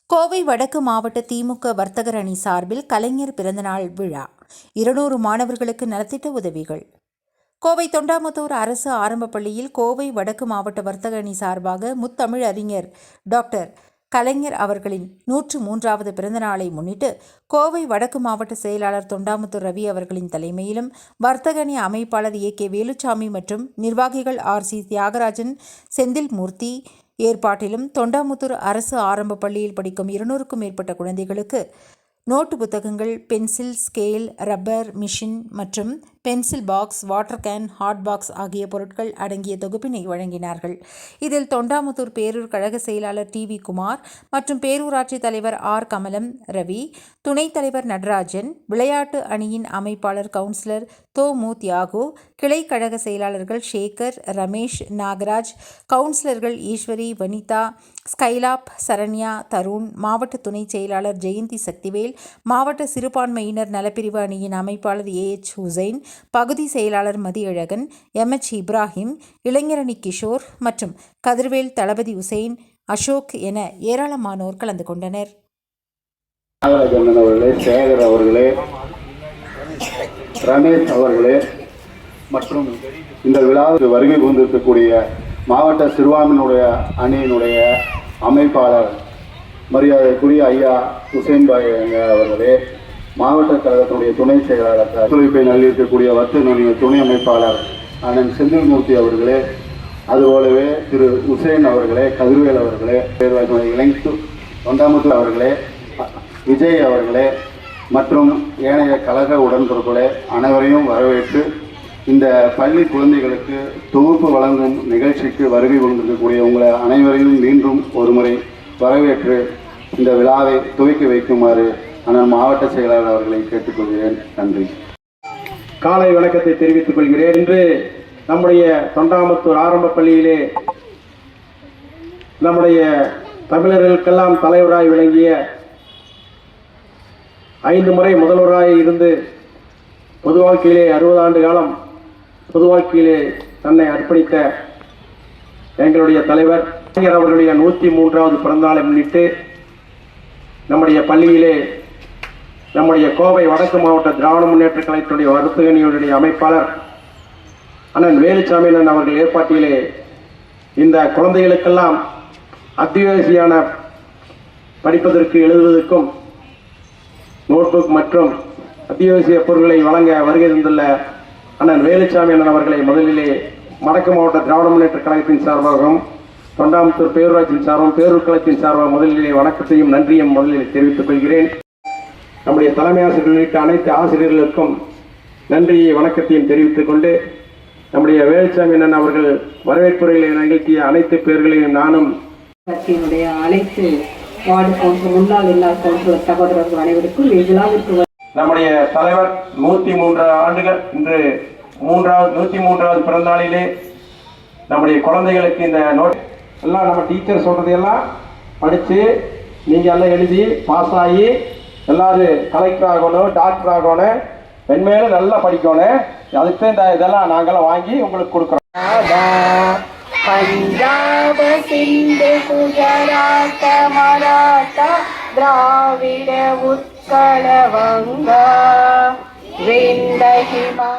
கோவை வடக்கு மாவட்ட திமுக வர்த்தகர் அணி சார்பில் கலைஞர் பிறந்தநாள் விழா. 200 மாணவர்களுக்கு நலத்திட்ட உதவிகள். கோவை தொண்டாமுத்தூர் அரசு ஆரம்ப பள்ளியில் கோவை வடக்கு மாவட்ட வர்த்தக அணி சார்பாக முத்தமிழ் அறிஞர் டாக்டர் கலைஞர் அவர்களின் 103வது பிறந்தநாளை முன்னிட்டு கோவை வடக்கு மாவட்ட செயலாளர் தொண்டாமுத்தூர் ரவி அவர்களின் தலைமையிலும் வர்த்தக அணி அமைப்பாளர் ஏ வேலுச்சாமி மற்றும் நிர்வாகிகள் சி தியாகராஜன், செந்தில்மூர்த்தி ஏற்பாட்டிலும் தொண்டாமுத்தூர் அரசு ஆரம்ப பள்ளியில் படிக்கும் 200க்கும் மேற்பட்ட குழந்தைகளுக்கு நோட்டு புத்தகங்கள், பென்சில், ஸ்கேல், ரப்பர், மிஷின் மற்றும் pencil box, water can, hot box ஆகிய பொருட்கள் அடங்கிய தொகுப்பினை வழங்கினார்கள். இதில் தொண்டாமுத்தூர் பேரூர் கழக செயலாளர் வி குமார் மற்றும் பேரூராட்சி தலைவர் கமலம் ரவி, துணைத் தலைவர் நடராஜன், விளையாட்டு அணியின் அமைப்பாளர் கவுன்சிலர் மு தியாகு, கிளை கழக செயலாளர்கள் சேகர், ரமேஷ், நாகராஜ், கவுன்சிலர்கள் ஈஸ்வரி, வனிதா, ஸ்கைலாப், சரண்யா, தருண், மாவட்ட துணை செயலாளர் ஜெயந்தி சக்திவேல், மாவட்ட சிறுபான்மையினர் நலப்பிரிவு அணியின் அமைப்பாளர் ஹுசைன், பகுதி செயலாளர் மதியழகன், இப்ராஹிம், இளைஞரணி கிஷோர் மற்றும் கதிர்வேல், தளபதி உசேன், அசோக் என ஏராளமானோர் கலந்து கொண்டனர். சேகர் அவர்களே, ரமேஷ் அவர்களே மற்றும் இந்த விழாவுக்கு வருகை கொண்டிருக்கக்கூடிய மாவட்ட சிறுபான்மையினுடைய அணியினுடைய அமைப்பாளர் மரியாதைக்குரிய ஐயா ஹுசைன் பாய் அவர்களே, மாவட்ட கழகத்தினுடைய துணை செயலாளர் ஒத்துழைப்பை நல்கியிருக்கக்கூடிய வர்த்தக துணை அமைப்பாளர் அண்ணன் செந்தில்மூர்த்தி அவர்களே, அதுபோலவே திரு உசேன் அவர்களே, கதிர்வேல் அவர்களே, தொண்டாமுத்தூர் அவர்களே, விஜய் அவர்களே மற்றும் ஏனைய கழக உடன்பிறப்புகளே அனைவரையும் வரவேற்று இந்த பள்ளி குழந்தைகளுக்கு தொகுப்பு வழங்கும் நிகழ்ச்சிக்கு வருகை கொண்டிருக்கக்கூடிய உங்களை அனைவரையும் மீண்டும் ஒருமுறை வரவேற்று இந்த விழாவை துவக்கி வைக்குமாறு நான் மாவட்ட செயலாளர் அவர்களை கேட்டுக்கொள்கிறேன். நன்றி. காலை வணக்கத்தை தெரிவித்துக் கொள்கிறேன். இன்று நம்முடைய தொண்டாமுத்தூர் ஆரம்ப பள்ளியிலே நம்முடைய தமிழர்களுக்கெல்லாம் தலைவராய் விளங்கிய 5 முறை முதல்வராய் இருந்து பொது வாழ்க்கையிலே 60 ஆண்டு காலம் பொது வாழ்க்கையிலே தன்னை அர்ப்பணித்த எங்களுடைய தலைவர் அவர்களுடைய 103வது பிறந்தநாளை முன்னிட்டு நம்முடைய பள்ளியிலே நம்முடைய கோவை வடக்கு மாவட்ட திராவிட முன்னேற்ற கழகத்துடைய வர்த்தக அணியினுடைய அமைப்பாளர் அண்ணன் வேலுச்சாமி அவர்கள் ஏற்பாட்டிலே இந்த குழந்தைகளுக்கெல்லாம் அத்தியாவசியான படிப்பதற்கு எழுதுவதற்கும் நோட்புக் மற்றும் அத்தியாவசிய பொருட்களை வழங்க வருகை தந்துள்ள அண்ணன் வேலுச்சாமி அவர்களை முதலிலே வடக்கு மாவட்ட திராவிட முன்னேற்ற கழகத்தின் சார்பாகவும் தொண்டாமுத்தூர் பேரூராட்சியின் சார்பாகவும் பேரூர் கழகத்தின் சார்பாக முதலிலே வணக்கத்தையும் நன்றியும் முதலில் தெரிவித்துக் கொள்கிறேன். நம்முடைய தலைமை ஆசிரியர் உள்ளிட்ட அனைத்து ஆசிரியர்களுக்கும் நன்றியை வணக்கத்தையும் தெரிவித்துக் கொண்டு நம்முடைய வேலுச்சாமி அவர்கள் வரவேற்புரைகளை நிகழ்த்திய அனைத்து பேர்களையும் நானும் கட்சியினுடைய அனைத்து வார்டு கவுன்சிலர் முன்னாள் இல்லாத கவுன்சிலர் சகோதரர்கள் அனைவருக்கும் இவ்விழாவிற்கு நம்முடைய தலைவர் 103 ஆண்டுகள் இன்று 103வது பிறந்தநாளிலே நம்முடைய குழந்தைகளுக்கு இந்த நோட் எல்லாம் நம்ம டீச்சர் சொல்றதையெல்லாம் படித்து நீங்கள் எல்லாம் எழுதி பாஸ் ஆகி எல்லாரும் கலெக்டர் ஆகணும், டாக்டர் ஆகணும், மென்மேலும் நல்லா படிக்கணும். அதுக்கு இந்த இதெல்லாம் நாங்களாம் வாங்கி உங்களுக்கு கொடுக்குறோம். பஞ்சாப, சிந்து, குஜராத்த, மராட்டா, திராவிட, உத்கல, வங்க, விந்த, ஹிமா